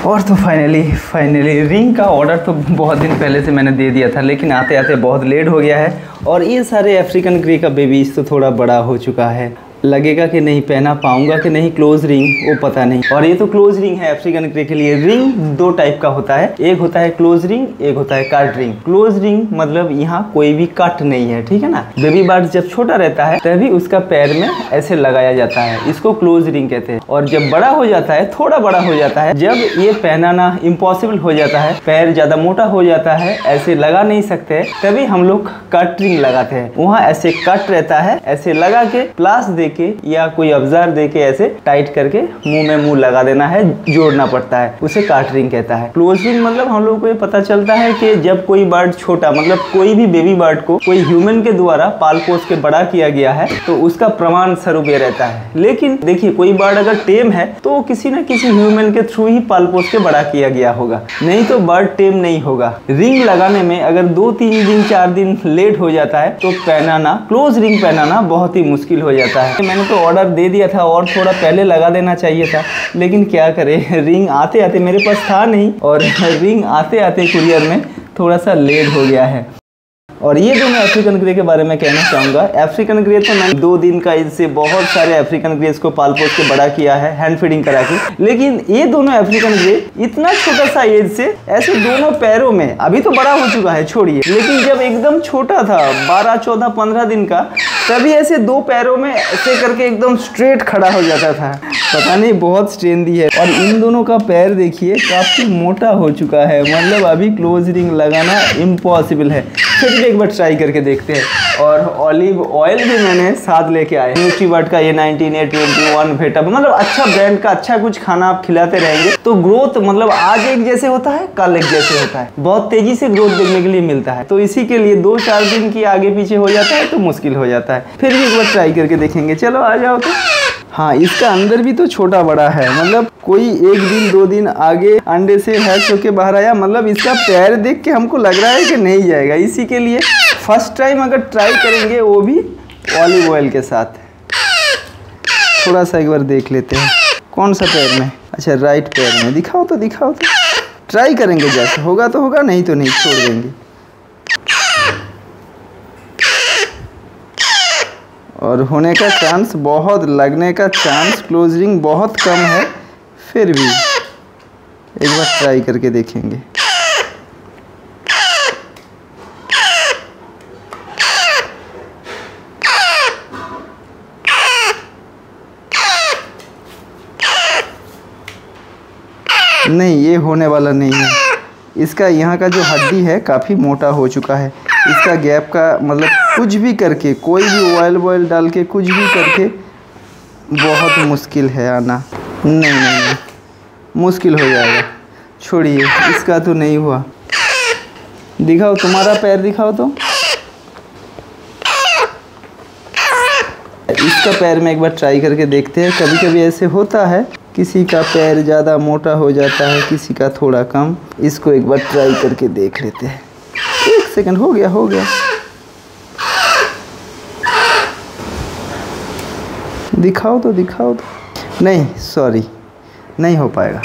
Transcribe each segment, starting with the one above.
और तो finally ring का ऑर्डर तो बहुत दिन पहले से मैंने दे दिया था, लेकिन आते आते बहुत लेट हो गया है। और ये सारे अफ्रीकन ग्रे का बेबीज तो थोड़ा बड़ा हो चुका है, लगेगा कि नहीं, पहना पाऊंगा कि नहीं क्लोज रिंग वो पता नहीं। और ये तो क्लोज रिंग है अफ्रीकन ग्रे के लिए। रिंग दो टाइप का होता है, एक होता है क्लोज रिंग, एक होता है कट रिंग। क्लोज रिंग मतलब यहाँ कोई भी कट नहीं है, ठीक है ना। बेबी बर्ड जब छोटा रहता है तभी उसका पैर में ऐसे लगाया जाता है, इसको क्लोज रिंग कहते हैं। और जब बड़ा हो जाता है, थोड़ा बड़ा हो जाता है, जब ये पहनाना इम्पॉसिबल हो जाता है, पैर ज्यादा मोटा हो जाता है, ऐसे लगा नहीं सकते, तभी हम लोग कट रिंग लगाते हैं। वहाँ ऐसे कट रहता है, ऐसे लगा के प्लास दे के या कोई अवजार देके ऐसे टाइट करके मुंह में मुंह लगा देना है, जोड़ना पड़ता है, उसे कट रिंग कहता है। क्लोज रिंग मतलब हम लोग को ये पता चलता है कि जब कोई बर्ड छोटा, मतलब कोई भी बेबी बर्ड को कोई ह्यूमन के द्वारा पाल पोस के बड़ा किया गया है तो उसका प्रमाण स्वरूप ये रहता है। लेकिन देखिए, कोई बर्ड अगर टेम है तो किसी न किसी ह्यूमन के थ्रू ही पाल पोस के बड़ा किया गया होगा, नहीं तो बर्ड टेम नहीं होगा। रिंग लगाने में अगर 2-3 दिन 4 दिन लेट हो जाता है तो पहनाना, क्लोज रिंग पहनाना बहुत ही मुश्किल हो जाता है। मैंने तो ऑर्डर दे दिया था और थोड़ा पहले लगा देना चाहिए था, लेकिन क्या करें, रिंग आते आते मेरे पास था नहीं और रिंग आते आते कुरियर में थोड़ा सा लेट हो गया है। और ये जो मैं अफ्रीकन ग्रे के बारे में कहना चाहूँगा, अफ्रीकन ग्रे तो मैंने 2 दिन का इससे बहुत सारे अफ्रीकन ग्रेस को पाल पोस के बड़ा किया है, हैंड फीडिंग करा के। लेकिन ये दोनों अफ्रीकन ग्रे इतना छोटा सा एज से ऐसे दोनों पैरों में, अभी तो बड़ा हो चुका है छोड़िए, लेकिन जब एकदम छोटा था 12, 14, 15 दिन का, तभी ऐसे 2 पैरों में ऐसे करके एकदम स्ट्रेट खड़ा हो जाता था। पता नहीं बहुत स्ट्रेन दी है। और इन दोनों का पैर देखिए काफ़ी मोटा हो चुका है, मतलब अभी क्लोज रिंग लगाना इम्पॉसिबल है। फिर एक बार ट्राई करके देखते हैं। और ऑलिव ऑयल भी मैंने साथ लेके आए, न्यूट्रीबर्ड का A19, A21 वेटा, मतलब अच्छा ब्रांड का अच्छा कुछ खाना आप खिलाते रहेंगे तो ग्रोथ मतलब आज एक जैसे होता है, कल एक जैसे होता है, बहुत तेजी से ग्रोथ देखने के लिए मिलता है। तो इसी के लिए 2-4 दिन की आगे पीछे हो जाता है तो मुश्किल हो जाता है। फिर भी एक बार ट्राई करके देखेंगे, चलो आ जाओ। तो हाँ, इसका अंदर भी तो छोटा बड़ा है, मतलब कोई 1 दिन 2 दिन आगे अंडे से हैच होके बाहर आया, मतलब इसका पैर देख के हमको लग रहा है कि नहीं जाएगा। इसी के लिए फर्स्ट टाइम अगर ट्राई करेंगे वो भी ऑलिव ऑयल के साथ, थोड़ा सा एक बार देख लेते हैं कौन सा पैर में। अच्छा, राइट पैर में, दिखाओ तो ट्राई करेंगे, जैसे होगा तो होगा, नहीं तो नहीं, छोड़ देंगे। और होने का चांस बहुत, लगने का चांस क्लोज रिंग बहुत कम है, फिर भी एक बार ट्राई करके देखेंगे। नहीं, ये होने वाला नहीं है। इसका यहाँ का जो हड्डी है काफ़ी मोटा हो चुका है। इसका गैप का मतलब कुछ भी करके, कोई भी ऑयल डाल के कुछ भी करके बहुत मुश्किल है आना। नहीं, मुश्किल हो जाएगा, छोड़िए, इसका तो नहीं हुआ। दिखाओ, तुम्हारा पैर दिखाओ तो। इसका पैर में एक बार ट्राई करके देखते हैं। कभी कभी ऐसे होता है, किसी का पैर ज़्यादा मोटा हो जाता है, किसी का थोड़ा कम। इसको एक बार ट्राई करके देख लेते हैं। 1 सेकंड, हो गया। दिखाओ तो। नहीं, सॉरी, नहीं हो पाएगा।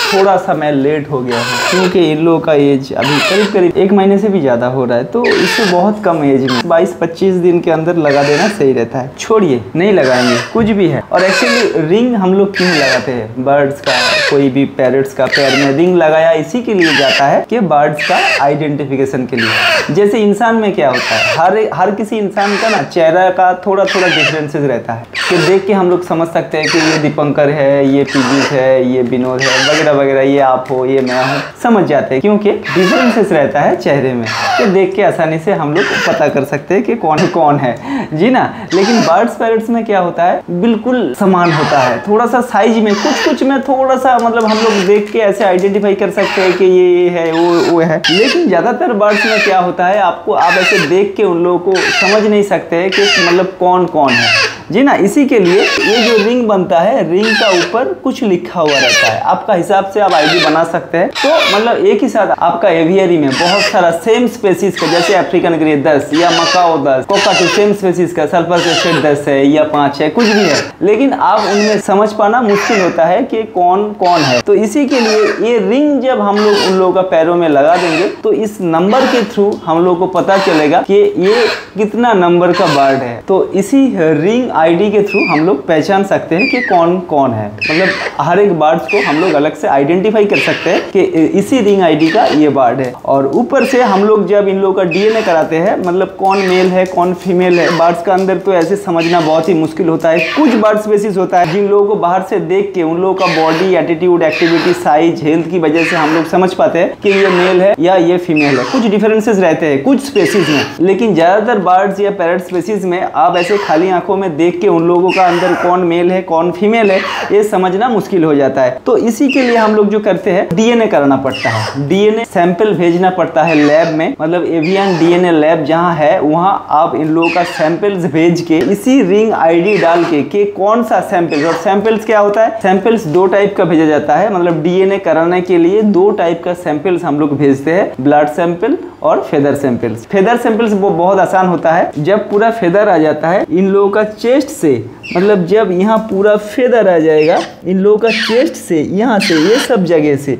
थोड़ा सा मैं लेट हो गया हूँ क्योंकि इन लोगों का एज अभी करीब 1 महीने से भी ज़्यादा हो रहा है, तो इससे बहुत कम एज में 22-25 दिन के अंदर लगा देना सही रहता है। छोड़िए, नहीं लगाएंगे कुछ भी है। और एक्चुअली रिंग हम लोग क्यों लगाते हैं? बर्ड्स का, कोई भी पैरट्स का पैर में रिंग लगाया इसी के लिए जाता है कि बर्ड्स का आइडेंटिफिकेशन के लिए। जैसे इंसान में क्या होता है, हर किसी इंसान का ना चेहरा का थोड़ा डिफरेंसेस रहता है, कि देख के हम लोग समझ सकते हैं कि ये दीपंकर है, ये पीयूष है, ये विनोद है, वगैरह, ये आप हो, ये मैं हूँ, समझ जाते हैं, क्योंकि डिफरेंसेस रहता है चेहरे में, तो देख के आसानी से हम लोग पता कर सकते हैं कि कौन है, जी ना। लेकिन बर्ड्स पैरट्स में क्या होता है, बिल्कुल समान होता है, थोड़ा सा साइज में कुछ में थोड़ा सा, मतलब हम लोग देख के ऐसे आइडेंटिफाई कर सकते हैं कि ये है, वो है। लेकिन ज़्यादातर बर्ड्स में क्या होता है, आप ऐसे देख के उन लोगों को समझ नहीं सकते कि मतलब कौन है। जी ना। इसी के लिए ये जो रिंग बनता है, रिंग का ऊपर कुछ लिखा हुआ रहता है, आपका हिसाब से आप आईडी बना सकते हैं। तो मतलब एक ही साथ आपका एवियरी में बहुत सारा सेम स्पेसीज का, जैसे अफ्रीकन ग्रे 10 या मकाओ 10, कोकाटू सेम स्पेसीज का, सल्फर क्रेस्टेड 10 है या 5 है, कुछ भी है, लेकिन आप उनमें समझ पाना मुश्किल होता है कि कौन कौन है। तो इसी के लिए ये रिंग जब हम लोग उन लोगों का पैरों में लगा देंगे तो इस नंबर के थ्रू हम लोग को पता चलेगा कि ये कितना नंबर का बर्ड है। तो इसी रिंग आईडी के थ्रू हम लोग पहचान सकते हैं कि कौन कौन है। मतलब हर एक बर्ड्स को हम लोग अलग से आइडेंटिफाई कर सकते हैं कि इसी रिंग आईडी का ये बर्ड है। और ऊपर से हम लोग जब इन लोगों का डीएनए कराते हैं, मतलब कौन मेल है कौन फीमेल है, बर्ड्स का अंदर तो ऐसे समझना बहुत ही मुश्किल होता है। कुछ बर्ड स्पेसीज होता है जिन लोगों को बाहर से देख के उन लोगों का body, attitude, activity, size, health की वजह से हम लोग समझ पाते हैं कि ये मेल है या ये फीमेल है। कुछ डिफरेंसेस रहते हैं कुछ स्पेसीज में, लेकिन ज्यादातर बर्ड्स या पैरट स्पेसीज में आप ऐसे खाली आंखों में देख के उन लोगों का अंदर कौन मेल है कौन फीमेल है ये समझना मुश्किल हो जाता है। तो इसी के लिए हम लोग जो करते हैं, डीएनए कराना पड़ता है, डीएनए सैंपल भेजना पड़ता है लैब में, मतलब एवियन डीएनए लैब जहां है वहां आप इन लोगों का सैंपल्स भेज के इसी रिंग आईडी डाल के कौन सा सैंपल्स, और सैंपल्स क्या होता है, सैंपल्स 2 टाइप का भेजा जाता है। मतलब डीएनए कराने के लिए 2 टाइप का सैंपल्स हम लोग भेजते हैं, ब्लड सैंपल और फेदर सैंपल्स। फेदर सैंपल्स वो बहुत आसान होता है, जब पूरा फेदर आ जाता है इन लोगों का चेस्ट से, मतलब जब यहाँ पूरा फेदर आ जाएगा इन लोगों का चेस्ट से, यहाँ से, ये सब जगह से,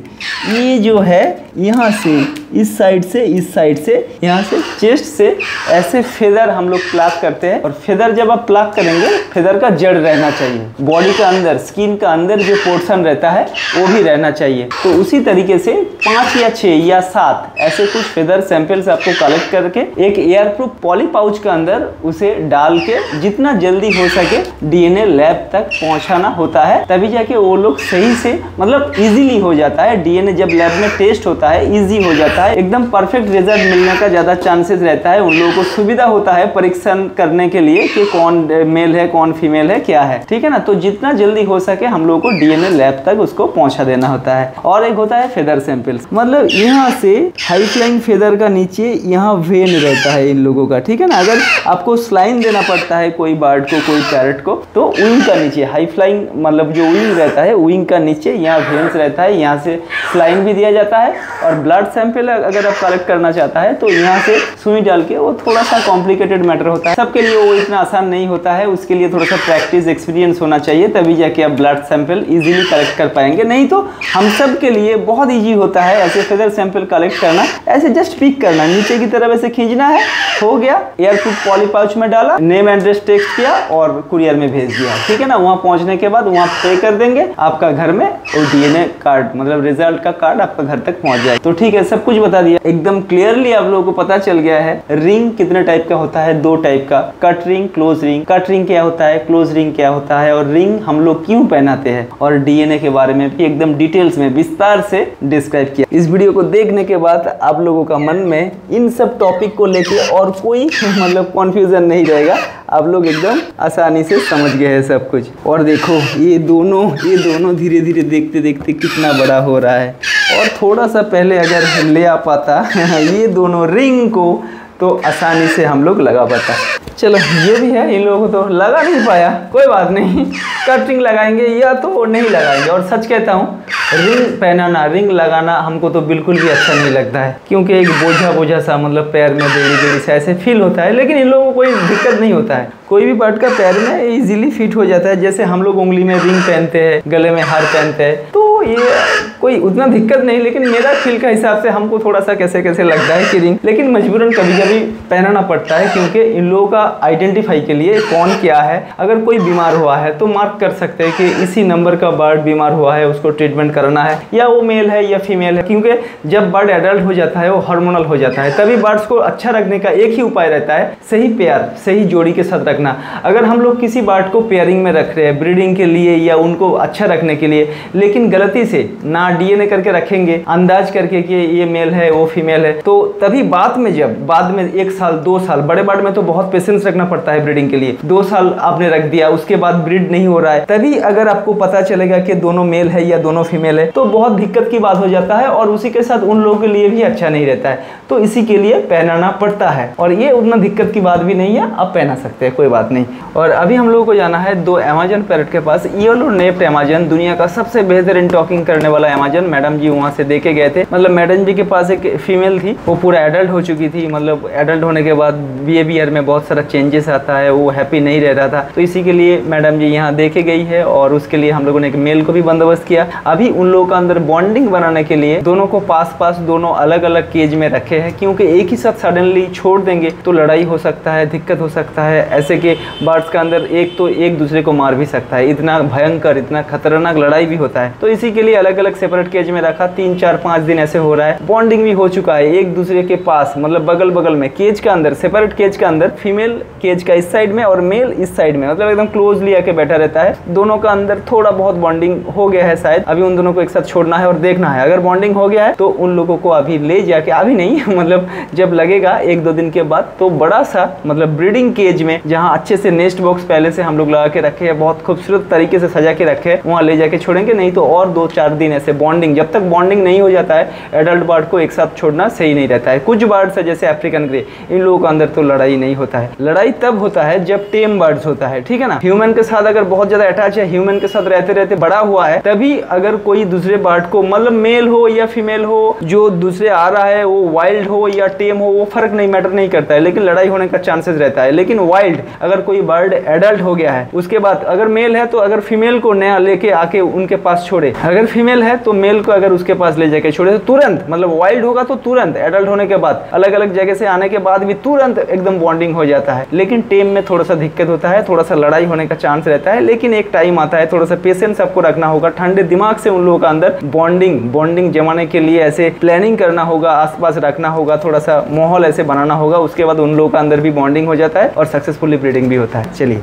ये जो है यहाँ से, इस साइड से, इस साइड से, यहाँ से, चेस्ट से ऐसे फेदर हम लोग प्लाक करते हैं। और फेदर जब आप प्लाक करेंगे, फेदर का जड़ रहना चाहिए, बॉडी का अंदर, स्किन का अंदर जो पोर्शन रहता है वो भी रहना चाहिए। तो उसी तरीके से 5 या 6 या 7 ऐसे कुछ फेदर सैंपल्स आपको कलेक्ट करके एक एयर प्रूफ पॉली पाउच के अंदर उसे डाल के जितना जल्दी हो सके डीएनए लैब तक पहुंचाना होता है, तभी जाके वो लोग सही से, मतलब इजीली हो जाता है। डीएनए जब लैब में टेस्ट होता है इजी हो जाता है, एकदम परफेक्ट रिजल्ट मिलने का ज्यादा चांसेस रहता है। उन लोगों को सुविधा होता है परीक्षण करने के लिए कि कौन मेल है कौन फीमेल है क्या है, ठीक है ना। तो जितना जल्दी हो सके हम लोगों को डीएनए लैब तक उसको पहुंचा देना होता है। और एक होता है फेदर सैंपल्स, मतलब यहाँ से हाई फ्लाइंग फेदर का नीचे यहाँ वेन रहता है इन लोगों का, ठीक है ना। अगर आपको स्लाइन देना पड़ता है कोई बर्ड को, कोई पैरट को, तो विंग का नीचे हाई फ्लाइंग, मतलब जो विंग रहता है विंग का नीचे यहाँ वेन्स रहता है, यहाँ से स्लाइन भी दिया जाता है। और ब्लड सैंपल अगर आप कलेक्ट करना चाहता है तो यहाँ से सुई डाल के, वो थोड़ा सा कॉम्प्लिकेटेड मैटर होता है, सबके लिए वो इतना आसान नहीं होता है, उसके लिए थोड़ा सा प्रैक्टिस एक्सपीरियंस होना चाहिए, तभी जाके आप ब्लड सैंपल इजीली कलेक्ट कर पाएंगे। नहीं तो हम सब के लिए बहुत ईजी होता है ऐसे फेदर सैंपल कलेक्ट करना, ऐसे जस्ट पिक करना, नीचे की तरफ ऐसे खींचना है, हो गया, एयरप्रूफ पॉली पाउच में डाला, नेम एड्रेस टेक्स्ट किया और कुरियर में भेज दिया, ठीक है ना। वहां पहुंचने के बाद वहां पे कर देंगे, आपका घर में वो डीएनए कार्ड, मतलब रिजल्ट का कार्ड आपका घर तक पहुंच जाए। तो ठीक है, सब कुछ बता दिया, एकदम क्लियरली आप लोगों को पता चल गया है। रिंग कितने टाइप का होता है, 2 टाइप का, cut ring, close ring. Cut ring क्या होता है, क्लोज रिंग क्या होता है, और रिंग हम लोग क्यों पहनाते हैं, और डीएनए के बारे में भी एकदम डिटेल्स में विस्तार से डिस्क्राइब किया। इस वीडियो को देखने के बाद आप लोगों का मन में इन सब टॉपिक को लेके और कोई मतलब कॉन्फ्यूजन नहीं रहेगा, आप लोग एकदम आसानी से समझ गए हैं सब कुछ। और देखो ये दोनों धीरे धीरे देखते देखते कितना बड़ा हो रहा है। और थोड़ा सा पहले अगर ले आ पाता ये दोनों रिंग को, तो आसानी से हम लोग लगा पाता। चलो ये भी है, इन लोगों को तो लगा नहीं पाया, कोई बात नहीं, कट रिंग लगाएंगे या तो नहीं लगाएंगे। और सच कहता हूँ, रिंग पहनाना, रिंग लगाना हमको तो बिल्कुल भी अच्छा नहीं लगता है, क्योंकि एक बोझा सा, मतलब पैर में बेड़ी से ऐसे फील होता है। लेकिन इन लोगों को कोई दिक्कत नहीं होता है, कोई भी बर्ड का पैर में इजीली फिट हो जाता है। जैसे हम लोग उंगली में रिंग पहनते हैं, गले में हार पहनते हैं, तो ये कोई उतना दिक्कत नहीं। लेकिन मेरा फील का हिसाब से हमको थोड़ा सा कैसे लगता है कि रिंग, लेकिन मजबूरन कभी कभी पहनाना पड़ता है, क्योंकि इन लोगों का आइडेंटिफाई के लिए कौन क्या है। अगर कोई बीमार हुआ है तो मार्क कर सकते हैं कि इसी नंबर का बर्ड बीमार हुआ है, उसको ट्रीटमेंट कराना है, या वो मेल है या फीमेल है। क्योंकि जब बर्ड एडल्ट हो जाता है वो हार्मोनल हो जाता है, तभी बर्ड्स को अच्छा रखने का एक ही उपाय रहता है, सही पेयर, सही जोड़ी के साथ रखना। अगर हम लोग किसी बर्ड को पेयरिंग में रख रहे हैं ब्रीडिंग के लिए या उनको अच्छा रखने के लिए, लेकिन गलती से ना डीएनए करके रखेंगे, अंदाज करके कि ये मेल है वो फीमेल है, तो तभी बाद में 1 साल 2 साल, बड़े बर्ड में तो बहुत पेशेंस रखना पड़ता है ब्रीडिंग के लिए। 2 साल आपने रख दिया, उसके बाद ब्रीड नहीं हो रहा है, तभी अगर आपको पता चलेगा कि दोनों मेल है या दोनों फीमेल है, तो बहुत दिक्कत की बात हो जाता है और उसी के साथ उन लोगों के लिए भी अच्छा नहीं रहता है। तो इसी के लिए पहनाना पड़ता है और ये उतना दिक्कत की बात भी नहीं है, आप पहना सकते हैं, कोई बात नहीं। और अभी हम लोगों को जाना है 2 अमेजन पैरट के पास। येलो नेप्ड अमेजन, दुनिया का सबसे बेहतरीन टॉकिंग करने वाला अमेजन, मैडम जी वहाँ से देके गए थे। मतलब मैडम जी के पास एक फीमेल थी, वो पूरा एडल्ट हो चुकी थी, मतलब एडल्ट होने के बाद बिहेवियर में बहुत सारा चेंजेस आता है, वो हैप्पी नहीं रह रहा था, तो इसी के लिए मैडम जी यहाँ देखे गई है और उसके लिए हम लोगों ने एक मेल को भी बंदोबस्त किया। अभी उन लोगों का अंदर बॉन्डिंग बनाने के लिए दोनों को पास दोनों अलग अलग केज में रखे हैं, क्योंकि एक ही साथ सडनली छोड़ देंगे तो लड़ाई हो सकता है, दिक्कत हो सकता है। ऐसे के बर्ड्स का अंदर एक तो एक दूसरे को मार भी सकता है, इतना भयंकर इतना खतरनाक लड़ाई भी होता है। तो इसी के लिए अलग अलग सेपरेट केज में रखा। 3 4 5 दिन ऐसे हो रहा है, बॉन्डिंग भी हो चुका है एक दूसरे के पास, मतलब बगल बगल में केज का अंदर, सेपरेट केज का अंदर फीमेल केज का इस साइड में और मेल इस साइड में, मतलब एकदम क्लोजली आके बैठा रहता है। दोनों का अंदर थोड़ा बहुत बॉन्डिंग हो गया है शायद, अभी उन दोनों को एक साथ छोड़ना है और देखना है। अगर बॉन्डिंग हो गया है तो उन लोगों को अभी ले जाके, अभी नहीं मतलब जब लगेगा 1-2 दिन के बाद, तो बड़ा सा मतलब ब्रीडिंग केज में, जहाँ अच्छे से नेस्ट बॉक्स पहले से हम लोग लगा के रखे हैं, बहुत खूबसूरत तरीके से सजा के रखे हैं, वहाँ ले जाके छोड़ेंगे। नहीं तो और 2-4 दिन ऐसे बॉन्डिंग, जब तक बॉन्डिंग नहीं हो जाता है एडल्ट बर्ड को एक साथ छोड़ना सही नहीं रहता है। कुछ बर्ड्स है जैसे अफ्रीकन ग्रे, इन लोगों के अंदर तो लड़ाई नहीं होता है। लड़ाई तब होता है जब टेम बर्ड्स होता है, ठीक है ना। ह्यूमन के साथ अगर बहुत ज्यादा अटैच है, ह्यूमन के साथ रहते रहते बड़ा हुआ है, तभी अगर कोई दूसरे बर्ड को, मतलब मेल हो या फीमेल हो, जो दूसरे आ रहा है वो वाइल्ड हो या टेम हो, वो फर्क नहीं मैटर नहीं करता है, लेकिन लड़ाई होने का चांसेस रहता है। लेकिन वाइल्ड अगर कोई बर्ड एडल्ट हो गया है, उसके बाद अगर मेल है तो अगर फीमेल को नया लेके आके उनके पास छोड़े, अगर फीमेल है तो मेल को अगर उसके पास ले जाके छोड़े तो तुरंत, मतलब वाइल्ड होगा तो तुरंत, एडल्ट होने के बाद अलग अलग जगह से आने के बाद भी तुरंत एकदम बॉन्डिंग हो जाता है। लेकिन टेम में थोड़ा सा दिक्कत होता है, थोड़ा सा लड़ाई होने का चांस रहता है, लेकिन एक टाइम आता है, थोड़ा सा पेशेंस आपको रखना होगा, ठंडे दिमाग से उन लोगों का अंदर बॉन्डिंग जमाने के लिए ऐसे प्लानिंग करना होगा, आसपास रखना होगा, थोड़ा सा माहौल ऐसे बनाना होगा, उसके बाद उन लोगों का अंदर भी बॉन्डिंग हो जाता है और सक्सेसफुली ब्रीडिंग भी होता है। चलिए।